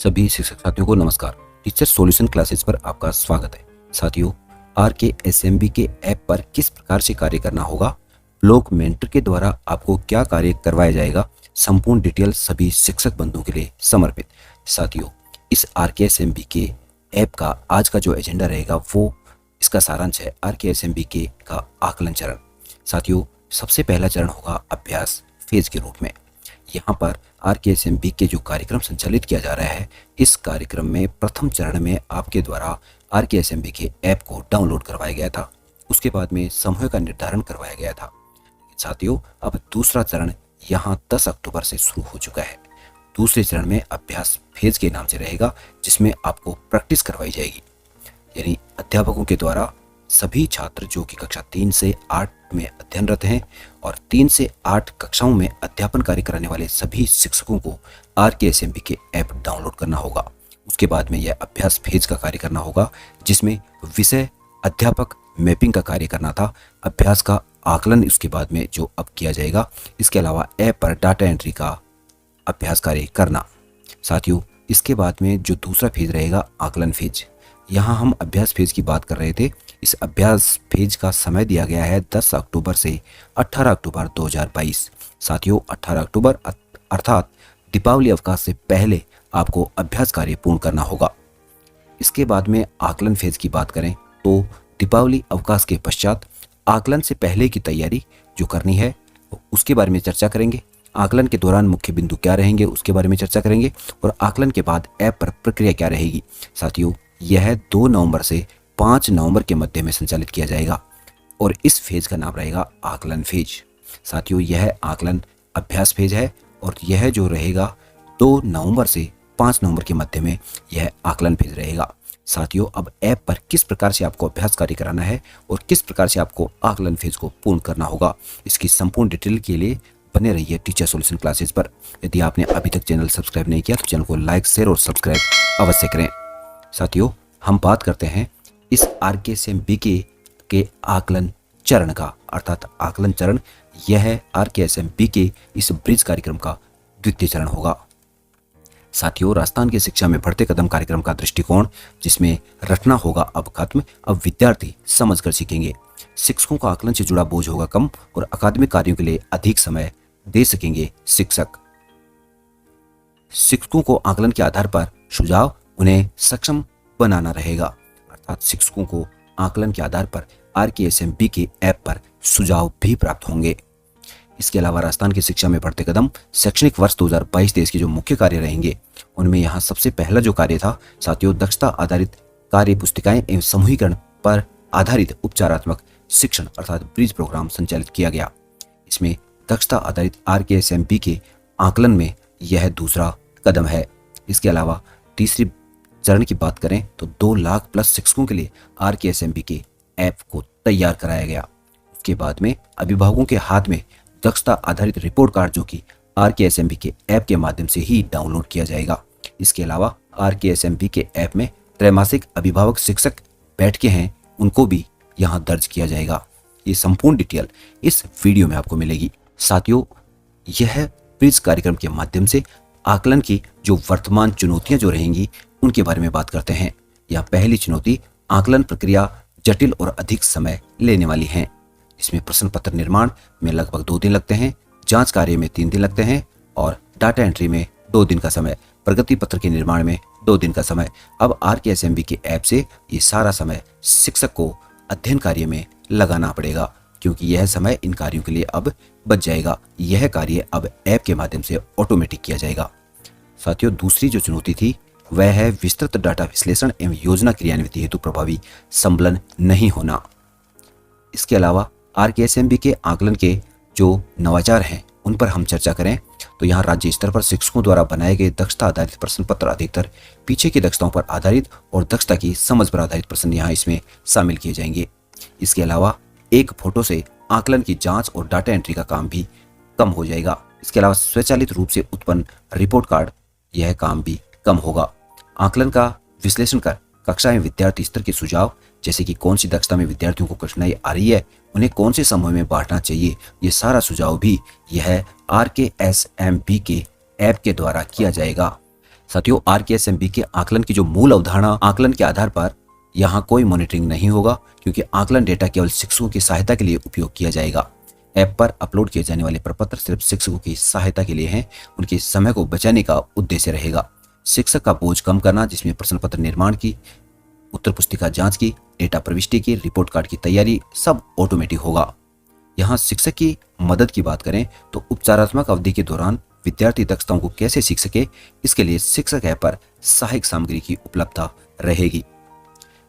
सभी शिक्षक साथियों को नमस्कार। टीचर सॉल्यूशन क्लासेस पर आपका स्वागत है। साथियों, RKSMB के ऐप पर किस प्रकार से कार्य करना होगा, ब्लॉक मेंटर के द्वारा आपको क्या कार्य करवाया जाएगा, संपूर्ण डिटेल सभी शिक्षक बंधुओं के लिए समर्पित। साथियों, इस RKSMB के ऐप का आज का जो एजेंडा रहेगा वो इसका सारांश है RKSMB के का आकलन चरण। साथियों, सबसे पहला चरण होगा अभ्यास फेज के रूप में। यहाँ पर RKSMB के जो कार्यक्रम संचालित किया जा रहा है, इस कार्यक्रम में प्रथम चरण में आपके द्वारा RKSMB के ऐप को डाउनलोड करवाया गया था। उसके बाद में समूह का निर्धारण करवाया गया था। साथियों, अब दूसरा चरण यहाँ 10 अक्टूबर से शुरू हो चुका है। दूसरे चरण में अभ्यास फेज के नाम से रहेगा, जिसमें आपको प्रैक्टिस करवाई जाएगी। यानी अध्यापकों के द्वारा सभी छात्र जो कि कक्षा 3 से 8 में अध्ययनरत हैं और 3 से 8 कक्षाओं में अध्यापन कार्य कराने वाले सभी शिक्षकों को RKSMB के ऐप डाउनलोड करना होगा। उसके बाद में यह अभ्यास फेज का कार्य करना होगा, जिसमें विषय अध्यापक मैपिंग का कार्य करना था। अभ्यास का आकलन इसके बाद में जो अब किया जाएगा। इसके अलावा ऐप पर डाटा एंट्री का अभ्यास कार्य करना। साथियों, इसके बाद में जो दूसरा फेज रहेगा आकलन फेज। यहाँ हम अभ्यास फेज की बात कर रहे थे। इस अभ्यास फेज का समय दिया गया है 10 अक्टूबर से 18 अक्टूबर 2022। साथियों, 18 अक्टूबर अर्थात दीपावली अवकाश से पहले आपको अभ्यास कार्य पूर्ण करना होगा। इसके बाद में आकलन फेज की बात करें तो दीपावली अवकाश के पश्चात आकलन से पहले की तैयारी जो करनी है उसके बारे में चर्चा करेंगे। आकलन के दौरान मुख्य बिंदु क्या रहेंगे उसके बारे में चर्चा करेंगे और आकलन के बाद ऐप पर प्रक्रिया क्या रहेगी। साथियों, यह 2 नवंबर से 5 नवंबर के मध्य में संचालित किया जाएगा और इस फेज का नाम रहेगा आकलन फेज। साथियों, यह आकलन अभ्यास फेज है और यह जो रहेगा 2 नवंबर से 5 नवंबर के मध्य में यह आकलन फेज रहेगा। साथियों, अब ऐप पर किस प्रकार से आपको अभ्यास कार्य कराना है और किस प्रकार से आपको आकलन फेज को पूर्ण करना होगा, इसकी संपूर्ण डिटेल के लिए बने रहिए टीचर सॉल्यूशन क्लासेस पर। यदि आपने अभी तक चैनल सब्सक्राइब नहीं किया तो चैनल को लाइक, शेयर और सब्सक्राइब अवश्य करें। साथियों, हम बात करते हैं इस RKSMB के आकलन चरण का, अर्थात आकलन चरण यह है RKSMB के इस ब्रिज कार्यक्रम का द्वितीय चरण होगा। साथियों, राजस्थान की शिक्षा में बढ़ते कदम कार्यक्रम का दृष्टिकोण, जिसमें रटना होगा अब खत्म, अब विद्यार्थी समझकर सीखेंगे। शिक्षकों का आकलन से जुड़ा बोझ होगा कम और अकादमिक कार्यों के लिए अधिक समय दे सकेंगे शिक्षक। शिक्षकों को आकलन के आधार पर सुझाव उन्हें सक्षम बनाना रहेगा, अर्थात शिक्षकों को आकलन के आधार पर RKSMB के ऐप पर सुझाव भी प्राप्त होंगे। इसके अलावा राजस्थान की शिक्षा में बढ़ते कदम शैक्षणिक वर्ष 2022-23 के जो मुख्य कार्य रहेंगे उनमें यहाँ सबसे पहला जो कार्य था साथियों, दक्षता आधारित कार्य पुस्तिकाएं एवं समूहीकरण पर आधारित उपचारात्मक शिक्षण अर्थात ब्रिज प्रोग्राम संचालित किया गया। इसमें दक्षता आधारित RKSMB के आकलन में यह दूसरा कदम है। इसके अलावा तीसरी चरण की बात करें तो 2 लाख प्लस शिक्षकों के लिए RKSMB के ऐप को तैयार कराया गया। उसके बाद में अभिभावकों के हाथ में दक्षता आधारित रिपोर्ट कार्ड जो कि RKSMB के ऐप के माध्यम से ही डाउनलोड किया जाएगा। इसके अलावा RKSMB के ऐप में त्रैमासिक अभिभावक शिक्षक बैठकें हैं, उनको भी यहाँ दर्ज किया जाएगा। ये संपूर्ण डिटेल इस वीडियो में आपको मिलेगी। साथियों, यह ब्रिज कार्यक्रम के माध्यम से आकलन की जो वर्तमान चुनौतियां जो रहेंगी उनके बारे में बात करते हैं। यहाँ पहली चुनौती आकलन प्रक्रिया जटिल और अधिक समय लेने वाली है। इसमें प्रश्न पत्र निर्माण में लगभग 2 दिन लगते हैं, जांच कार्य में 3 दिन लगते हैं और डाटा एंट्री में 2 दिन का समय, प्रगति पत्र के निर्माण में 2 दिन का समय। अब RKSMB के ऐप से ये सारा समय शिक्षक को अध्ययन कार्य में लगाना पड़ेगा, क्योंकि यह समय इन कार्यों के लिए अब बच जाएगा। यह कार्य अब ऐप के माध्यम से ऑटोमेटिक किया जाएगा। साथियों, दूसरी जो चुनौती थी वह है विस्तृत डाटा विश्लेषण एवं योजना क्रियान्वित हेतु प्रभावी संबलन नहीं होना। इसके अलावा RKSMB के आकलन के जो नवाचार हैं उन पर हम चर्चा करें तो यहाँ राज्य स्तर पर शिक्षकों द्वारा बनाए गए दक्षता आधारित प्रश्न पत्र अधिकतर पीछे की दक्षताओं पर आधारित और दक्षता की समझ पर आधारित प्रश्न यहाँ इसमें शामिल किए जाएंगे। इसके अलावा एक फोटो से आकलन की जांच और डाटा एंट्री का काम भी कम हो जाएगा। इसके अलावा स्वचालित रूप से उत्पन्न रिपोर्ट कार्ड, यह काम भी कम होगा। आकलन का विश्लेषण कर कक्षा में विद्यार्थी स्तर के सुझाव, जैसे कि कौन सी दक्षता में विद्यार्थियों को कठिनाई आ रही है, उन्हें कौन से समूह में बांटना चाहिए, ये सारा सुझाव भी यह RKSMB के ऐप के द्वारा किया जाएगा। साथियों, RKSMB के आकलन की जो मूल अवधारणा आकलन के आधार पर यहाँ कोई मॉनिटरिंग नहीं होगा, क्योंकि आकलन डेटा केवल शिक्षकों की सहायता के लिए उपयोग किया जाएगा। ऐप पर अपलोड किए जाने वाले प्रपत्र सिर्फ शिक्षकों की सहायता के लिए हैं, उनके समय को बचाने का उद्देश्य रहेगा। शिक्षक का बोझ कम करना, जिसमें प्रश्न पत्र निर्माण की, उत्तर पुस्तिका जांच की, डेटा प्रविष्टि की, रिपोर्ट कार्ड की तैयारी, सब ऑटोमेटिक होगा। यहाँ शिक्षक की मदद की बात करें तो उपचारात्मक अवधि के दौरान विद्यार्थी दक्षताओं को कैसे सीख सके, इसके लिए शिक्षक ऐप पर सहायक सामग्री की उपलब्धता रहेगी।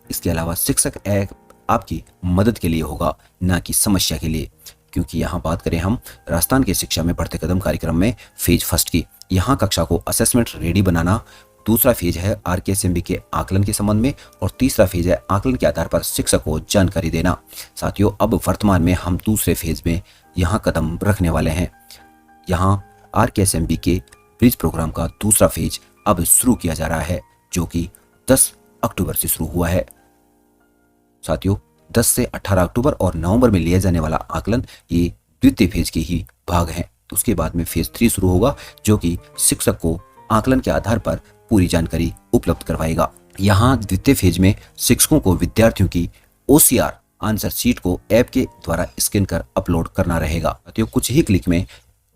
इसके अलावा शिक्षक ऐप आपकी मदद के लिए होगा, न कि समस्या के लिए, क्योंकि यहाँ बात करें हम राजस्थान के शिक्षा में बढ़ते कदम कार्यक्रम में फेज फर्स्ट की, यहाँ कक्षा को असेसमेंट रेडी बनाना, दूसरा फेज है RKSMB के आकलन के संबंध में, और तीसरा फेज है आकलन के आधार पर शिक्षक को जानकारी देना। साथियों, अब वर्तमान में हम दूसरे फेज में यहाँ कदम रखने वाले हैं। यहाँ RKSMB के ब्रिज प्रोग्राम का दूसरा फेज अब शुरू किया जा रहा है, जो कि 10 अक्टूबर से शुरू हुआ है। साथियों, 10 से 18 अक्टूबर और नवंबर में लिया जाने वाला आकलन ये द्वितीय फेज के ही भाग हैं। उसके बाद में फेज 3 शुरू होगा, जो कि शिक्षक को आकलन के आधार पर पूरी जानकारी उपलब्ध करवाएगा। यहाँ द्वितीय फेज में शिक्षकों को विद्यार्थियों की OCR आंसर शीट को ऐप के द्वारा स्कैन कर अपलोड करना रहेगा। साथियों, कुछ ही क्लिक में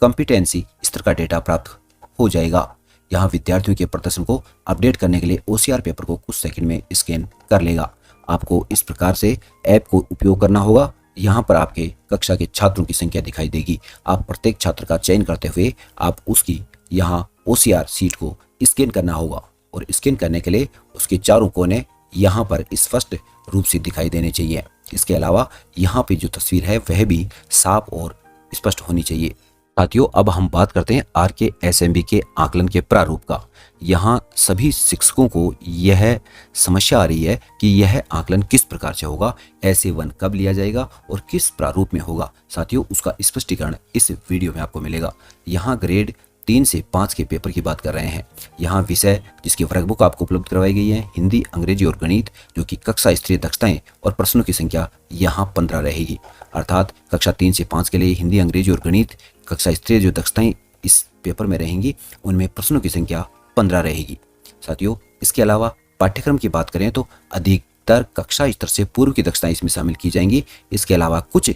कॉम्पिटेंसी स्तर का डेटा प्राप्त हो जाएगा। यहाँ विद्यार्थियों के प्रदर्शन को अपडेट करने के लिए OCR पेपर को कुछ सेकंड में स्कैन कर लेगा। आपको इस प्रकार से ऐप को उपयोग करना होगा। यहाँ पर आपके कक्षा के छात्रों की संख्या दिखाई देगी। आप प्रत्येक छात्र का चयन करते हुए आप उसकी यहाँ OCR शीट को स्कैन करना होगा, और स्कैन करने के लिए उसके चारों कोने यहाँ पर स्पष्ट रूप से दिखाई देने चाहिए। इसके अलावा यहाँ पे जो तस्वीर है वह भी साफ और स्पष्ट होनी चाहिए। साथियों, अब हम बात करते हैं RKSMB के आकलन के प्रारूप का। यहाँ सभी शिक्षकों को यह समस्या आ रही है कि यह आकलन किस प्रकार से होगा, SA1 कब लिया जाएगा और किस प्रारूप में होगा। साथियों, उसका स्पष्टीकरण इस वीडियो में आपको मिलेगा। यहाँ ग्रेड 3 से 5 के पेपर की बात कर रहे हैं। यहाँ विषय जिसकी वर्कबुक आपको उपलब्ध करवाई गई है हिंदी, अंग्रेजी और गणित, जो कि कक्षा स्तरीय दक्षताएं, और प्रश्नों की संख्या यहाँ 15 रहेगी। अर्थात कक्षा 3 से 5 के लिए हिंदी, अंग्रेजी और गणित कक्षा स्तरीय जो दक्षताएं इस पेपर में रहेंगी, उनमें प्रश्नों की संख्या 15 रहेगी। साथियों, इसके अलावा पाठ्यक्रम की बात करें तो अधिकतर कक्षा स्तर से पूर्व की दक्षताएं इसमें शामिल की जाएंगी। इसके अलावा कुछ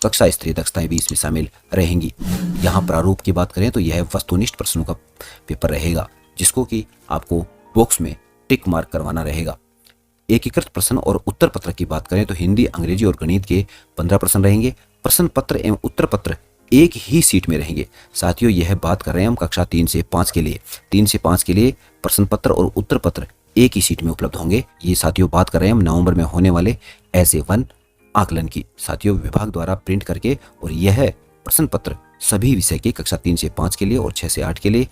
कक्षा स्तरीय दक्षताएं भी इसमें शामिल रहेंगी। यहाँ प्रारूप की बात करें तो यह वस्तुनिष्ठ प्रश्नों का पेपर रहेगा, जिसको कि आपको बॉक्स में टिक मार्क करवाना रहेगा। एकीकृत प्रश्न और उत्तर पत्र की बात करें तो हिंदी, अंग्रेजी और गणित के 15 प्रश्न रहेंगे। प्रश्न पत्र एवं उत्तर पत्र एक ही सीट में रहेंगे। साथियों, यह बात कर रहे हैं हम कक्षा 3 से 5 के लिए। 3 से 5 के लिए प्रश्न पत्र और उत्तर पत्र एक ही सीट में उपलब्ध होंगे। ये साथियों बात कर रहे हैं हम नवंबर में होने वाले SA1 आकलन की। साथियों, विभाग द्वारा प्रिंट करके, और यह प्रश्न पत्र सभी विषय के कक्षा 3 से 5 के लिए और 6 से 8 के लिए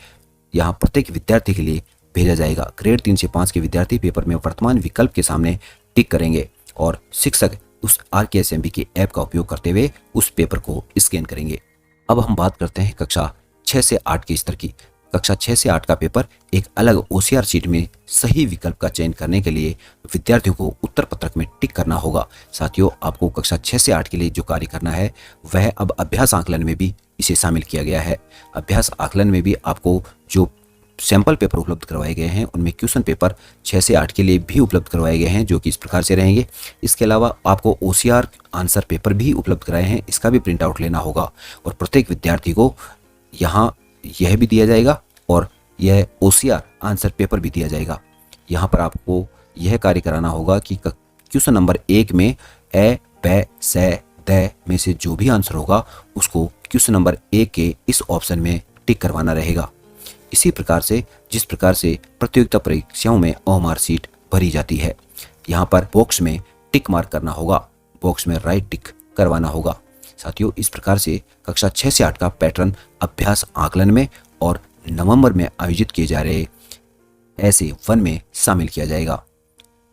यहाँ प्रत्येक विद्यार्थी के लिए भेजा जाएगा। ग्रेड 3 से 5 के विद्यार्थी पेपर में वर्तमान विकल्प के सामने टिक करेंगे, और शिक्षक उस RKSMB की ऐप का उपयोग करते हुए उस पेपर को स्कैन करेंगे। अब हम बात करते हैं कक्षा 6 से 8 के स्तर की। कक्षा 6 से 8 का पेपर एक अलग OCR शीट में सही विकल्प का चयन करने के लिए विद्यार्थियों को उत्तर पत्रक में टिक करना होगा। साथियों, आपको कक्षा 6 से 8 के लिए जो कार्य करना है वह अब अभ्यास आकलन में भी इसे शामिल किया गया है। अभ्यास आकलन में भी आपको जो सैंपल पेपर उपलब्ध करवाए गए हैं उनमें क्वेश्चन पेपर 6 से 8 के लिए भी उपलब्ध करवाए गए हैं, जो कि इस प्रकार से रहेंगे। इसके अलावा आपको OCR आंसर पेपर भी उपलब्ध कराए हैं, इसका भी प्रिंट आउट लेना होगा, और प्रत्येक विद्यार्थी को यहाँ यह भी दिया जाएगा और यह OCR आंसर पेपर भी दिया जाएगा। यहाँ पर आपको यह कार्य कराना होगा कि क्वेश्चन नंबर 1 में ए, ब, से, द में से जो भी आंसर होगा उसको क्वेश्चन नंबर 1 के इस ऑप्शन में टिक करवाना रहेगा। इसी प्रकार से जिस प्रकार से प्रतियोगिता परीक्षाओं में OMR सीट भरी जाती है, यहाँ पर बॉक्स में टिक मार्क करना होगा, बॉक्स में राइट टिक करवाना होगा। साथियों, इस प्रकार से कक्षा 6 से 8 का पैटर्न अभ्यास आकलन में और नवंबर में आयोजित किए जा रहे SA1 में शामिल किया जाएगा।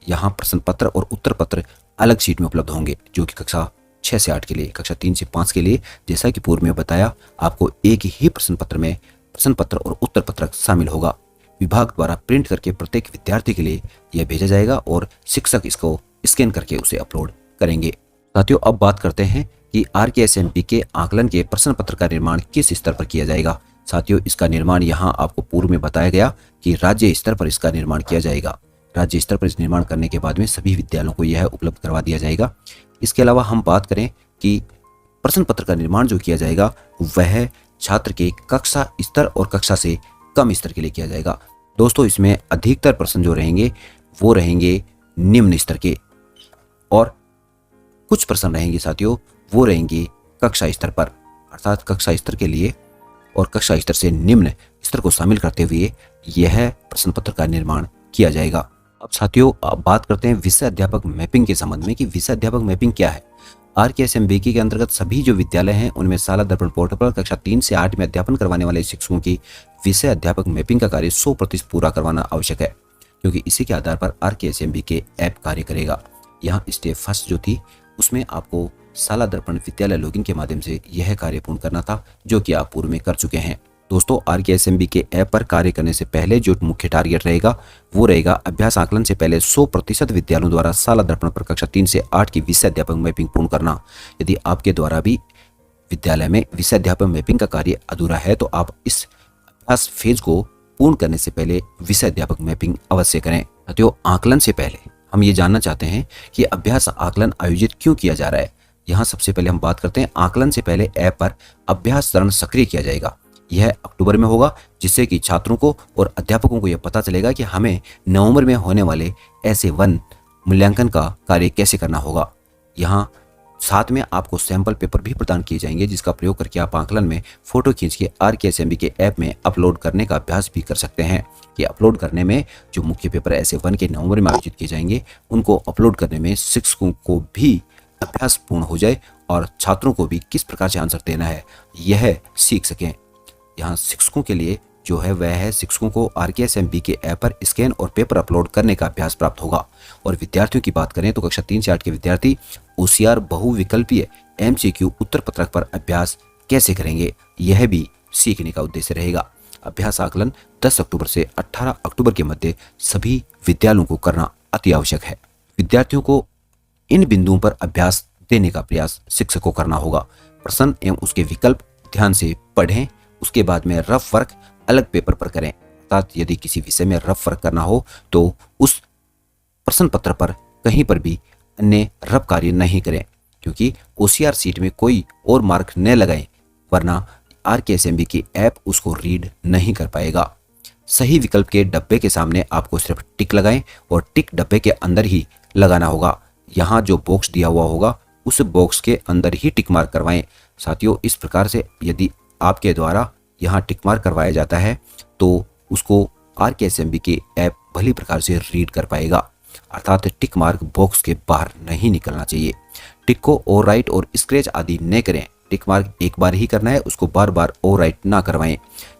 यहाँ प्रश्न पत्र और उत्तर पत्र अलग सीट में उपलब्ध होंगे, जो कि कक्षा 6 से 8 के लिए। कक्षा 3 से 5 के लिए जैसा कि पूर्व में बताया, आपको एक ही प्रश्न पत्र में प्रश्न पत्र और उत्तर पत्रक शामिल होगा। विभाग द्वारा प्रिंट करके प्रत्येक विद्यार्थी के लिए यह भेजा जाएगा और शिक्षक इसको स्कैन करके उसे अपलोड करेंगे। साथियों, अब बात करते हैं कि RKSMB के आकलन के प्रश्न पत्र का निर्माण किस स्तर पर किया जाएगा। साथियों, इसका निर्माण यहाँ आपको पूर्व में बताया गया कि राज्य स्तर पर इसका निर्माण किया जाएगा। राज्य स्तर पर इस निर्माण करने के बाद में सभी विद्यालयों को यह उपलब्ध करवा दिया जाएगा। इसके अलावा हम बात करें कि प्रश्न पत्र का निर्माण जो किया जाएगा वह छात्र के कक्षा स्तर और कक्षा से कम स्तर के लिए किया जाएगा। दोस्तों, इसमें अधिकतर प्रश्न जो रहेंगे वो रहेंगे निम्न स्तर के, और कुछ प्रश्न रहेंगे साथियों वो रहेंगे कक्षा स्तर पर। अर्थात कक्षा स्तर के लिए और कक्षा स्तर से निम्न स्तर को शामिल करते हुए यह प्रश्न पत्र का निर्माण किया जाएगा। अब साथियों, बात करते हैं विषय अध्यापक मैपिंग के संबंध में कि विषय अध्यापक मैपिंग क्या है। RKSMBK के अंतर्गत सभी जो विद्यालय हैं उनमें शाला दर्पण पोर्टल पर कक्षा 3 से 8 में अध्यापन करवाने वाले शिक्षकों की विषय अध्यापक मैपिंग का कार्य 100% पूरा करवाना आवश्यक है, क्योंकि इसी के आधार पर RKSMBK ऐप कार्य करेगा। यहाँ स्टेप फर्स्ट जो थी उसमें आपको शाला दर्पण विद्यालय लॉगिन के माध्यम से यह कार्य पूर्ण करना था, जो कि आप पूर्व में कर चुके हैं। दोस्तों, RKSMBK ऐप पर कार्य करने से पहले जो मुख्य टारगेट रहेगा वो रहेगा अभ्यास आकलन से पहले 100% विद्यालयों द्वारा शाला दर्पण पर कक्षा 3 से 8 की विषय अध्यापक मैपिंग पूर्ण करना। यदि आपके द्वारा भी विद्यालय में विषय अध्यापक मैपिंग का कार्य अधूरा है तो आप इस अभ्यास फेज को पूर्ण करने से पहले विषय अध्यापक मैपिंग अवश्य करें। साथियों, आकलन से पहले हम ये जानना चाहते हैं कि अभ्यास आकलन आयोजित क्यों किया जा रहा है। यहाँ सबसे पहले हम बात करते हैं आकलन से पहले ऐप पर अभ्यास चरण सक्रिय किया जाएगा। यह अक्टूबर में होगा, जिससे कि छात्रों को और अध्यापकों को यह पता चलेगा कि हमें नवंबर में होने वाले ऐसे वन मूल्यांकन का कार्य कैसे करना होगा। यहाँ साथ में आपको सैंपल पेपर भी प्रदान किए जाएंगे, जिसका प्रयोग करके आप आकलन में फोटो खींच के RKSMBK ऐप में अपलोड करने का अभ्यास भी कर सकते हैं। कि अपलोड करने में जो मुख्य पेपर ऐसे वन के नवंबर में आयोजित किए जाएंगे उनको अपलोड करने में शिक्षकों को भी अभ्यास पूर्ण हो जाए और छात्रों को भी किस प्रकार से आंसर देना है यह सीख सकें। यहाँ शिक्षकों के लिए जो है वह है शिक्षकों को RKSMBK ऐप पर स्कैन और पेपर अपलोड करने का अभ्यास प्राप्त होगा। और विद्यार्थियों की बात करें तो कक्षा 3 से 8 के विद्यार्थी OCR बहुविकल्पीय MCQ उत्तर पत्रक पर अभ्यास कैसे करेंगे यह भी सीखने का उद्देश्य रहेगा। अभ्यास आकलन 10 अक्टूबर से 18 अक्टूबर के मध्य सभी विद्यालयों को करना अति आवश्यक है। विद्यार्थियों को इन बिंदुओं पर अभ्यास देने का प्रयास शिक्षक को करना होगा। प्रश्न एवं उसके विकल्प ध्यान से पढ़ें, उसके बाद में रफ वर्क अलग पेपर पर करें। अर्थात यदि किसी विषय में रफ वर्क करना हो तो उस प्रश्न पत्र पर कहीं पर भी अन्य रफ कार्य नहीं करें, क्योंकि OCR सीट में कोई और मार्क न लगाएं, वरना RKSMBK ऐप उसको रीड नहीं कर पाएगा। सही विकल्प के डब्बे के सामने आपको सिर्फ टिक लगाएं और टिक डब्बे के अंदर ही लगाना होगा। यहाँ जो बॉक्स दिया हुआ होगा उस बॉक्स के अंदर ही टिक मार्क करवाएं। साथियों, इस प्रकार से यदि आपके द्वारा यहाँ टिक मार्क करवाया जाता है तो उसको RKSMBK ऐप भली प्रकार से रीड कर पाएगा। अर्थात टिक मार्क बॉक्स के बाहर नहीं निकलना चाहिए। टिक को ओवरराइट और स्क्रैच आदि न करें। टिक मार्क एक बार ही करना है, उसको बार बार ओवरराइट ना करवाएं।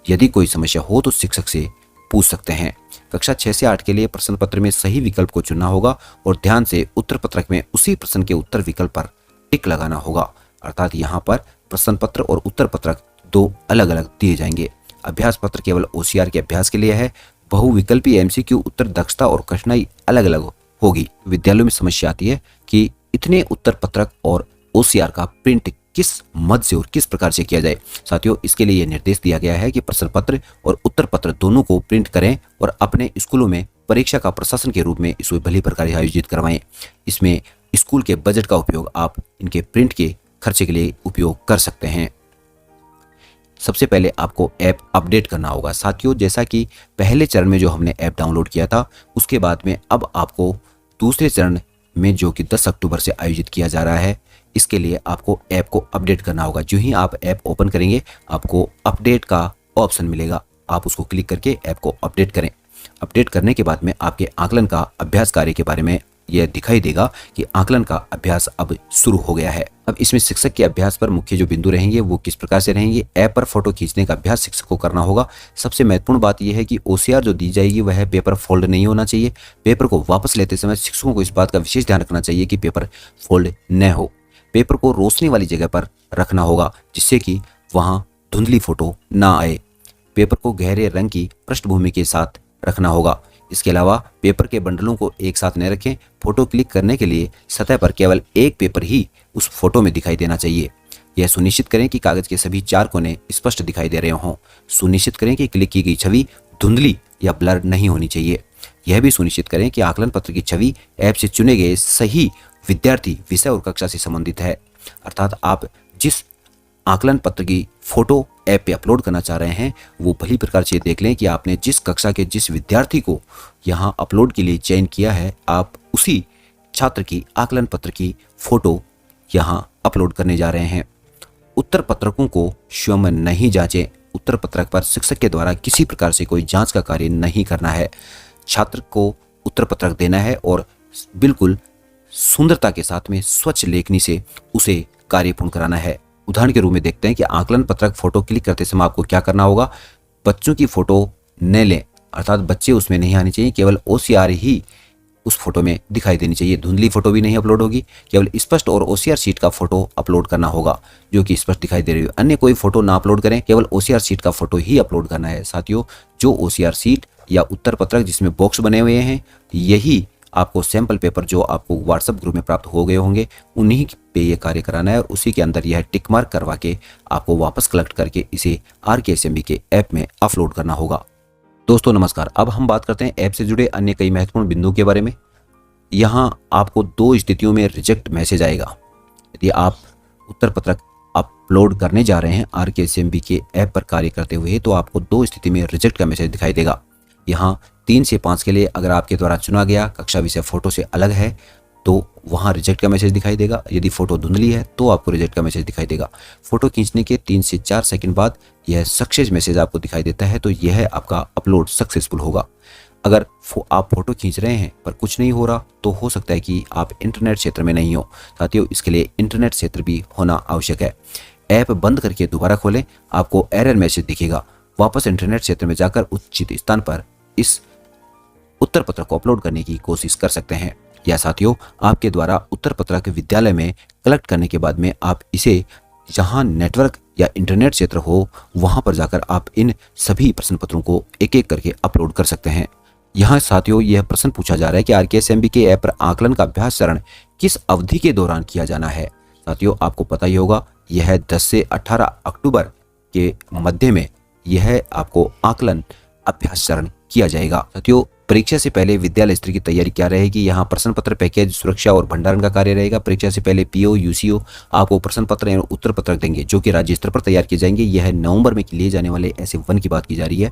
यदि कोई समस्या हो तो शिक्षक से पूछ सकते हैं। कक्षा 6 से 8 के लिए प्रश्न पत्र में सही विकल्प को चुनना होगा और ध्यान से उत्तर पत्रक में उसी प्रश्न के उत्तर विकल्प पर टिक लगाना होगा। अर्थात यहाँ पर प्रश्न पत्र और उत्तर पत्रक दो अलग अलग दिए जाएंगे। अभ्यास पत्र केवल OCR के अभ्यास के लिए है। बहुविकल्पी MCQ उत्तर दक्षता और कठिनाई अलग अलग होगी। विद्यालयों में समस्या आती है कि इतने उत्तर पत्रक और OCR का प्रिंट किस मद से और किस प्रकार से किया जाए। साथियों, इसके लिए यह निर्देश दिया गया है कि प्रश्न पत्र और उत्तर पत्र दोनों को प्रिंट करें और अपने स्कूलों में परीक्षा का प्रशासन के रूप में इसको भली प्रकार आयोजित करवाएं। इसमें स्कूल के बजट का उपयोग आप इनके प्रिंट के खर्चे के लिए उपयोग कर सकते हैं। सबसे पहले आपको ऐप अपडेट करना होगा। साथियों, जैसा कि पहले चरण में जो हमने ऐप डाउनलोड किया था उसके बाद में अब आपको दूसरे चरण में जो कि 10 अक्टूबर से आयोजित किया जा रहा है, इसके लिए आपको ऐप को अपडेट करना होगा। जो ही आप ऐप ओपन करेंगे आपको अपडेट का ऑप्शन मिलेगा, आप उसको क्लिक करके ऐप को अपडेट करें। अपडेट करने के बाद में आपके आकलन का अभ्यास कार्य के बारे में यह दिखाई देगा कि आकलन का अभ्यास अब शुरू हो गया है। अब इसमें शिक्षक के अभ्यास पर मुख्य जो बिंदु रहेंगे वो किस प्रकार से रहेंगे। ऐप पर फोटो खींचने का अभ्यास शिक्षक को करना होगा। सबसे महत्वपूर्ण बात यह है कि OCR जो दी जाएगी वह पेपर फोल्ड नहीं होना चाहिए। पेपर को वापस लेते समय शिक्षकों को इस बात का विशेष ध्यान रखना चाहिए कि पेपर फोल्ड न हो। पेपर को रोशनी वाली जगह पर रखना होगा जिससे कि वहां धुंधली फोटो ना आए। पेपर को गहरे रंग की पृष्ठभूमि के साथ रखना होगा। इसके अलावा पेपर के बंडलों को एक साथ न रखें। फोटो क्लिक करने के लिए सतह पर केवल एक पेपर ही उस फोटो में दिखाई देना चाहिए। यह सुनिश्चित करें कि कागज के सभी 4 कोने स्पष्ट दिखाई दे रहे हों। सुनिश्चित करें कि क्लिक की गई छवि धुंधली या ब्लर नहीं होनी चाहिए। यह भी सुनिश्चित करें कि आकलन पत्र की छवि ऐप से चुने गए सही विद्यार्थी, विषय और कक्षा से संबंधित है। अर्थात आप जिस आकलन पत्र की फोटो ऐप पे अपलोड करना चाह रहे हैं वो भली प्रकार से देख लें कि आपने जिस कक्षा के जिस विद्यार्थी को यहाँ अपलोड के लिए चयन किया है, आप उसी छात्र की आकलन पत्र की फोटो यहाँ अपलोड करने जा रहे हैं। उत्तर पत्रकों को स्वयं नहीं जांचें। उत्तर पत्रक पर शिक्षक के द्वारा किसी प्रकार से कोई जांच का कार्य नहीं करना है। छात्र को उत्तर पत्रक देना है और बिल्कुल सुंदरता के साथ में स्वच्छ लेखनी से उसे कार्य पूर्ण कराना है। उदाहरण के रूप में देखते हैं कि आकलन पत्रक फोटो क्लिक करते समय आपको क्या करना होगा। बच्चों की फोटो न लें, अर्थात बच्चे उसमें नहीं आने चाहिए, केवल OCR ही उस फोटो में दिखाई देनी चाहिए। धुंधली फोटो भी नहीं अपलोड होगी, केवल स्पष्ट और OCR शीट का फोटो अपलोड करना होगा जो कि स्पष्ट दिखाई दे रही है। अन्य कोई फोटो ना अपलोड करें, केवल OCR शीट का फोटो ही अपलोड करना है। साथियों, जो OCR शीट या उत्तर पत्रक जिसमें बॉक्स बने हुए हैं, यही आपको सैंपल पेपर जो आपको व्हाट्सएप ग्रुप में प्राप्त हो गए होंगे, उन्हीं पे ये कार्य कराना है और उसी के अंदर यह टिक मार्क करवा के आपको वापस कलेक्ट करके इसे RKSMB के ऐप में अपलोड करना होगा। दोस्तों नमस्कार, अब हम बात करते हैं ऐप से जुड़े अन्य कई महत्वपूर्ण बिंदुओं के बारे में। यहाँ आपको 2 स्थितियों में रिजेक्ट मैसेज आएगा। यदि आप उत्तर पत्रक अपलोड करने जा रहे हैं RKSMB के ऐप पर कार्य करते हुए, तो आपको 2 स्थिति में रिजेक्ट का मैसेज दिखाई देगा। यहाँ 3 से 5 के लिए अगर आपके द्वारा चुना गया कक्षा विषय फोटो से अलग है तो वहाँ रिजेक्ट का मैसेज दिखाई देगा। यदि फोटो धुंधली है तो आपको रिजेक्ट का मैसेज दिखाई देगा। फोटो खींचने के 3 से 4 सेकंड बाद यह सक्सेस मैसेज आपको दिखाई देता है, तो यह आपका अपलोड सक्सेसफुल होगा। अगर आप फोटो खींच रहे हैं पर कुछ नहीं हो रहा, तो हो सकता है कि आप इंटरनेट क्षेत्र में नहीं हो। साथियों, इसके लिए इंटरनेट क्षेत्र भी होना आवश्यक है। ऐप बंद करके दोबारा खोलें, आपको एरर मैसेज दिखेगा। वापस इंटरनेट क्षेत्र में जाकर उचित स्थान पर इस उत्तर पत्र को अपलोड करने की कोशिश कर सकते हैं। या साथियों, आपके द्वारा उत्तर पत्रक विद्यालय में कलेक्ट करने के बाद में आप इसे जहां नेटवर्क या इंटरनेट क्षेत्र हो वहां पर जाकर आप इन सभी प्रश्न पत्रों को एक एक करके अपलोड कर सकते हैं। यहाँ साथियों, यह प्रश्न पूछा जा रहा है कि RKSMB के ऐप पर आकलन का अभ्यास चरण किस अवधि के दौरान किया जाना है। साथियों, आपको पता ही होगा, यह 10 से 18 अक्टूबर के मध्य में यह आपको आकलन अभ्यास चरण किया जाएगा। साथियों, परीक्षा से पहले विद्यालय स्तर की तैयारी क्या रहेगी। यहाँ प्रश्न पत्र पैकेज, सुरक्षा और भंडारण का कार्य रहेगा। परीक्षा से पहले PO UCO आपको प्रश्न पत्र एवं उत्तर पत्रक देंगे जो कि राज्य स्तर पर तैयार किए जाएंगे। यह नवंबर में लिए जाने वाले SF1 की बात की जा रही है।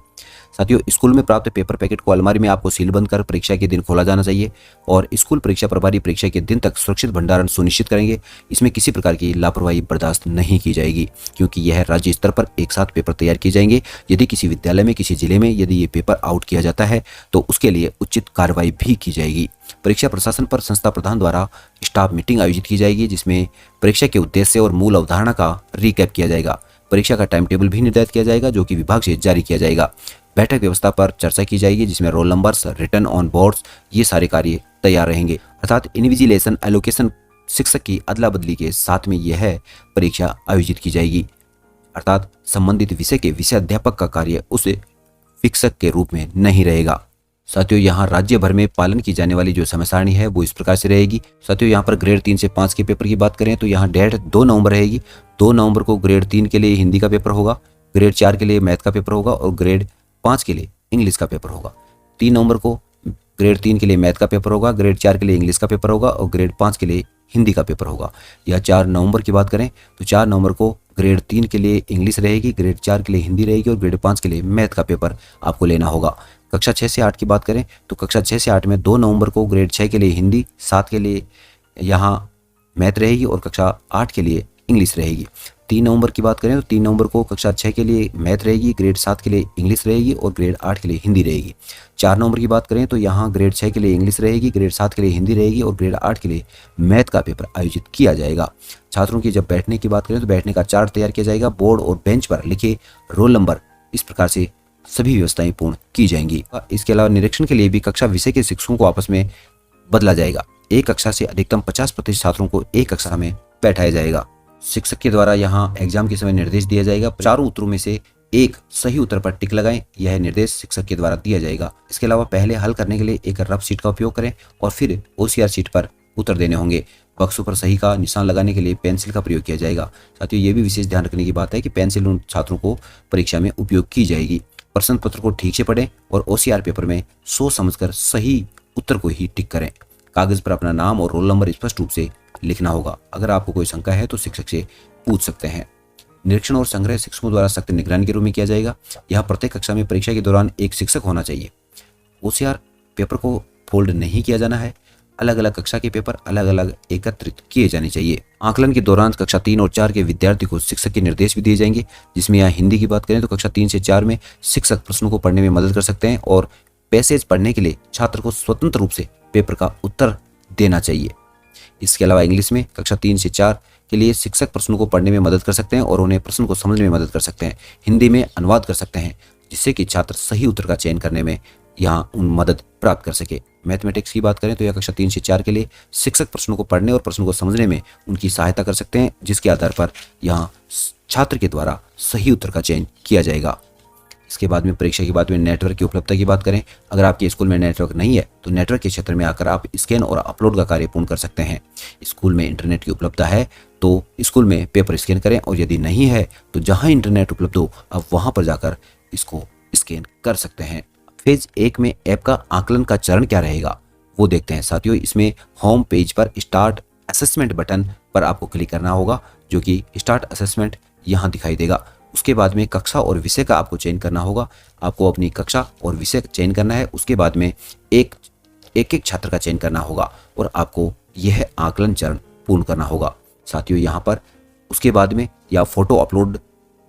साथियों, स्कूल में प्राप्त पेपर पैकेट को अलमारी में आपको सीलबंद कर परीक्षा के दिन खोला जाना चाहिए और स्कूल परीक्षा प्रभारी परीक्षा के दिन तक सुरक्षित भंडारण सुनिश्चित करेंगे। इसमें किसी प्रकार की लापरवाही बर्दाश्त नहीं की जाएगी क्योंकि यह राज्य स्तर पर एक साथ पेपर तैयार किए जाएंगे। यदि किसी विद्यालय में, किसी जिले में यदि ये पेपर आउट किया जाता है तो उसके लिए उचित कार्रवाई भी की जाएगी। परीक्षा प्रशासन पर संस्था प्रधान द्वारा स्टाफ मीटिंग आयोजित की जाएगी जिसमें परीक्षा के उद्देश्य और मूल अवधारणा का रिकैप किया जाएगा। परीक्षा का टाइम टेबल भी निर्धारित किया जाएगा जो कि विभाग से जारी किया जाएगा। बैठक व्यवस्था पर चर्चा की जाएगी जिसमें roll numbers, return on boards, ये सारे कार्य तैयार रहेंगे। अर्थात इन्विजिलेशन एलोकेशन शिक्षक की अदला बदली के साथ में यह परीक्षा आयोजित की जाएगी। अर्थात संबंधित विषय के विषय अध्यापक का कार्य उस शिक्षक के रूप में नहीं रहेगा। साथियों, यहाँ राज्य भर में पालन की जाने वाली जो समय सारणी है वो इस प्रकार से रहेगी। साथियों, यहाँ पर ग्रेड 3 से 5 के पेपर की बात करें तो यहाँ डेट 2 नवंबर रहेगी। 2 नवंबर को ग्रेड 3 के लिए हिंदी का पेपर होगा, ग्रेड 4 के लिए मैथ का पेपर होगा और ग्रेड 5 के लिए इंग्लिश का पेपर होगा। 3 नवंबर को ग्रेड 3 के लिए मैथ का पेपर होगा, ग्रेड 4 के लिए इंग्लिश का पेपर होगा और ग्रेड 5 के लिए हिंदी का पेपर होगा। या 4 नवंबर की बात करें तो 4 नवंबर को ग्रेड 3 के लिए इंग्लिश रहेगी, ग्रेड 4 के लिए हिंदी रहेगी और ग्रेड 5 के लिए मैथ का पेपर आपको लेना होगा। कक्षा 6 से 8 की बात करें तो कक्षा 6 से 8 में 2 नवंबर को ग्रेड 6 के लिए हिंदी, 7 के लिए यहाँ मैथ रहेगी और कक्षा 8 के लिए इंग्लिश रहेगी। 3 नवंबर की बात करें तो 3 नवंबर को कक्षा 6 के लिए मैथ रहेगी, ग्रेड 7 के लिए इंग्लिश रहेगी और ग्रेड 8 के लिए हिंदी रहेगी। 4 नवंबर की बात करें तो यहाँ ग्रेड 6 के लिए इंग्लिश रहेगी, ग्रेड 7 के लिए हिंदी रहेगी और ग्रेड 8 के लिए मैथ का पेपर आयोजित किया जाएगा। छात्रों की जब बैठने की बात करें तो बैठने का चार्ट तैयार किया जाएगा। बोर्ड और बेंच पर लिखे रोल नंबर, इस प्रकार से सभी व्यवस्थाएं पूर्ण की जाएंगी। इसके अलावा निरीक्षण के लिए भी कक्षा विषय के शिक्षकों को आपस में बदला जाएगा। एक कक्षा से अधिकतम 50% छात्रों को एक कक्षा में बैठाया जाएगा। शिक्षक के द्वारा यहाँ एग्जाम के समय निर्देश दिया जाएगा। 4 उत्तरों में से एक सही उत्तर पर टिक लगाएं, यह निर्देश शिक्षक के द्वारा दिया जाएगा। इसके अलावा पहले हल करने के लिए एक रफ शीट का उपयोग करें और फिर OCR शीट पर उत्तर देने होंगे। बक्सों पर सही का निशान लगाने के लिए पेंसिल का प्रयोग किया जाएगा। साथियों, ये भी विशेष ध्यान रखने की बात है कि पेंसिल उन छात्रों को परीक्षा में उपयोग की जाएगी। प्रश्न पत्र को ठीक से पढ़ें और OCR पेपर में सोच समझकर सही उत्तर को ही टिक करें। कागज पर अपना नाम और रोल नंबर स्पष्ट रूप से लिखना होगा। अगर आपको कोई शंका है तो शिक्षक से पूछ सकते हैं। निरीक्षण और संग्रह शिक्षकों द्वारा सख्त निगरानी के रूप में किया जाएगा। यहाँ प्रत्येक कक्षा में परीक्षा के दौरान एक शिक्षक होना चाहिए। OCR पेपर को फोल्ड नहीं किया जाना है। अलग अलग कक्षा के पेपर अलग अलग एकत्रित किए जाने चाहिए। आकलन के दौरान कक्षा 3 और 4 के विद्यार्थी को शिक्षक के निर्देश भी दिए जाएंगे, जिसमें यहाँ हिंदी की बात करें तो कक्षा 3 से 4 में शिक्षक प्रश्नों को पढ़ने में मदद कर सकते हैं और पैसेज पढ़ने के लिए छात्र को स्वतंत्र रूप से पेपर का उत्तर देना चाहिए। इसके अलावा इंग्लिश में कक्षा 3 से 4 के लिए शिक्षक प्रश्नों को पढ़ने में मदद कर सकते हैं और उन्हें प्रश्न को समझने में मदद कर सकते हैं। हिंदी में अनुवाद कर सकते हैं, जिससे कि छात्र सही उत्तर का चयन करने में यहाँ उन मदद प्राप्त कर सके। मैथमेटिक्स की बात करें तो यह कक्षा 3 से 4 के लिए शिक्षक प्रश्नों को पढ़ने और प्रश्नों को समझने में उनकी सहायता कर सकते हैं, जिसके आधार पर यहाँ छात्र के द्वारा सही उत्तर का चयन किया जाएगा। इसके बाद में परीक्षा के बाद में नेटवर्क की उपलब्धता की बात करें। अगर आपके स्कूल में नेटवर्क नहीं है तो नेटवर्क के क्षेत्र में आकर आप स्कैन और अपलोड का कार्य पूर्ण कर सकते हैं। स्कूल में इंटरनेट की उपलब्धता है तो स्कूल में पेपर स्कैन करें, और यदि नहीं है तो जहां इंटरनेट उपलब्ध हो आप वहां पर जाकर इसको स्कैन कर सकते हैं। फेज 1 में ऐप का आकलन का चरण क्या रहेगा वो देखते हैं। साथियों, इसमें होम पेज पर स्टार्ट असेसमेंट बटन पर आपको क्लिक करना होगा, जो कि स्टार्ट असेसमेंट यहाँ दिखाई देगा। उसके बाद में कक्षा और विषय का आपको चयन करना होगा। आपको अपनी कक्षा और विषय चयन करना है। उसके बाद में एक छात्र का चयन करना होगा और आपको यह आकलन चरण पूर्ण करना होगा। साथियों, यहाँ पर उसके बाद में या फोटो अपलोड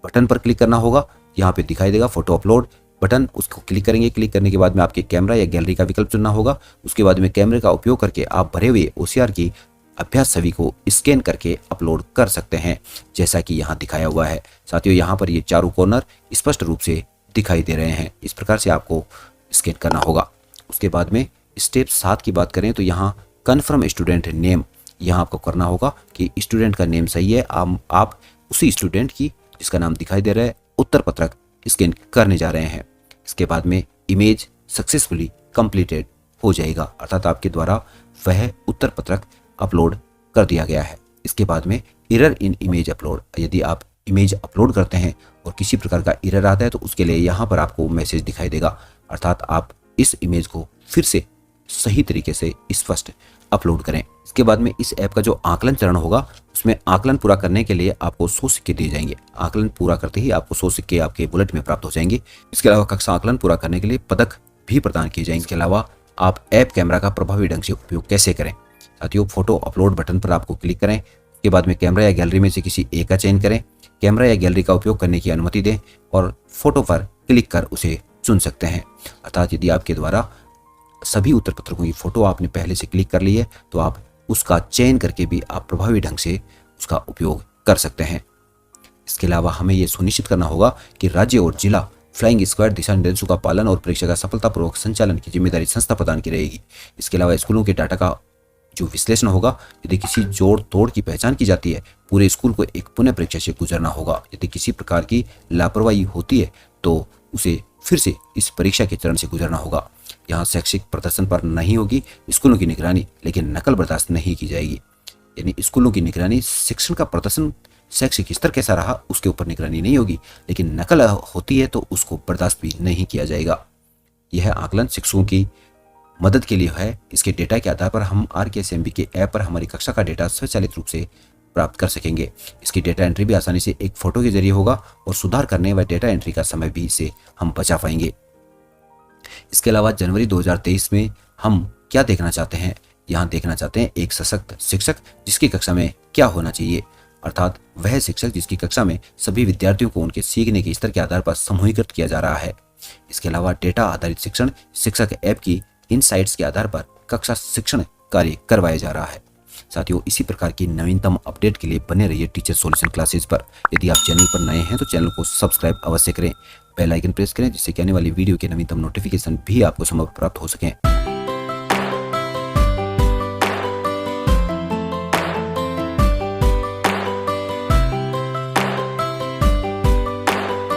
बटन पर क्लिक करना होगा। यहाँ पे दिखाई देगा फोटो अपलोड बटन, उसको क्लिक करेंगे। क्लिक करने के बाद में आपके कैमरा या गैलरी का विकल्प चुनना होगा। उसके बाद में कैमरे का उपयोग करके आप भरे हुए OCR की अभ्यास छवि को स्कैन करके अपलोड कर सकते हैं, जैसा कि यहाँ दिखाया हुआ है। साथियों, यहाँ पर ये चारों कॉर्नर स्पष्ट रूप से दिखाई दे रहे हैं। इस प्रकार से आपको स्कैन करना होगा। उसके बाद में स्टेप 7 की बात करें तो यहाँ कन्फर्म स्टूडेंट नेम, यहाँ आपको करना होगा कि स्टूडेंट का नेम सही है। आप उसी स्टूडेंट की जिसका नाम दिखाई दे रहा है उत्तर पत्रक स्कैन करने जा रहे हैं। इसके बाद में इमेज सक्सेसफुली कंप्लीटेड हो जाएगा, अर्थात आपके द्वारा वह उत्तर पत्रक अपलोड कर दिया गया है। इसके बाद में एरर इन इमेज अपलोड, यदि आप इमेज अपलोड करते हैं और किसी प्रकार का एरर आता है तो उसके लिए यहाँ पर आपको मैसेज दिखाई देगा, अर्थात आप इस इमेज को फिर से सही तरीके से स्पष्ट अपलोड करें। इसके बाद में इस ऐप का जो आकलन चरण होगा उसमें आकलन पूरा करने के लिए आपको 100 सिक्के दिए जाएंगे। आकलन पूरा करते ही आपको 100 सिक्के आपके बुलेट में प्राप्त हो जाएंगे। इसके अलावा कक्षा आकलन पूरा करने के लिए पदक भी प्रदान किए जाएंगे। इसके अलावा आप ऐप कैमरा का प्रभावी ढंग से उपयोग कैसे करें। साथियों, फोटो अपलोड बटन पर आपको क्लिक करें। उसके बाद में कैमरा या गैलरी में से किसी एक का चयन करें। कैमरा या गैलरी का उपयोग करने की अनुमति दें और फोटो पर क्लिक कर उसे चुन सकते हैं। अर्थात यदि आपके द्वारा सभी उत्तर पत्रकों की फोटो आपने पहले से क्लिक कर ली है तो आप उसका चयन करके भी आप प्रभावी ढंग से उसका उपयोग कर सकते हैं। इसके अलावा हमें यह सुनिश्चित करना होगा कि राज्य और जिला फ्लाइंग स्क्वाड दिशा निर्देशों का पालन और परीक्षा का सफलतापूर्वक संचालन की जिम्मेदारी संस्था प्रदान की रहेगी। इसके अलावा स्कूलों के डाटा का जो विश्लेषण होगा, यदि किसी जोड़ तोड़ की पहचान की जाती है, पूरे स्कूल को एक पुनः परीक्षा से गुजरना होगा। यदि किसी प्रकार की लापरवाही होती है तो उसे फिर से इस परीक्षा के चरण से गुजरना होगा। यहाँ शैक्षिक प्रदर्शन पर नहीं होगी स्कूलों की निगरानी, लेकिन नकल बर्दाश्त नहीं की जाएगी। यानी स्कूलों की निगरानी, शिक्षण का प्रदर्शन, शैक्षिक स्तर कैसा रहा उसके ऊपर निगरानी नहीं होगी, लेकिन नकल होती है तो उसको बर्दाश्त भी नहीं किया जाएगा। यह आकलन शिक्षकों की मदद के लिए है। इसके डेटा के आधार पर हम RKSMB के ऐप पर हमारी कक्षा का डेटा स्वचालित रूप से प्राप्त कर सकेंगे। इसकी डेटा एंट्री भी आसानी से एक फोटो के जरिए होगा और सुधार करने व डेटा एंट्री का समय भी इसे हम बचा पाएंगे। इसके अलावा जनवरी 2023 में हम क्या देखना चाहते हैं, यहाँ देखना चाहते हैं एक सशक्त शिक्षक जिसकी कक्षा में क्या होना चाहिए, अर्थात वह शिक्षक जिसकी कक्षा में सभी विद्यार्थियों को उनके सीखने के स्तर के आधार पर समूहीकृत किया जा रहा है। इसके अलावा डेटा आधारित शिक्षण, शिक्षक ऐप की इनसाइट्स के आधार पर कक्षा शिक्षण कार्य करवाया जा रहा है। साथियों, इसी प्रकार की नवीनतम अपडेट के लिए बने रहिए टीचर सॉल्यूशन क्लासेस पर। यदि आप चैनल पर नए हैं तो चैनल को सब्सक्राइब अवश्य करें, बेल आइकन प्रेस करें, जिससे कि आने वाली वीडियो के नवीनतम नोटिफिकेशन भी आपको समय पर प्राप्त हो सकें।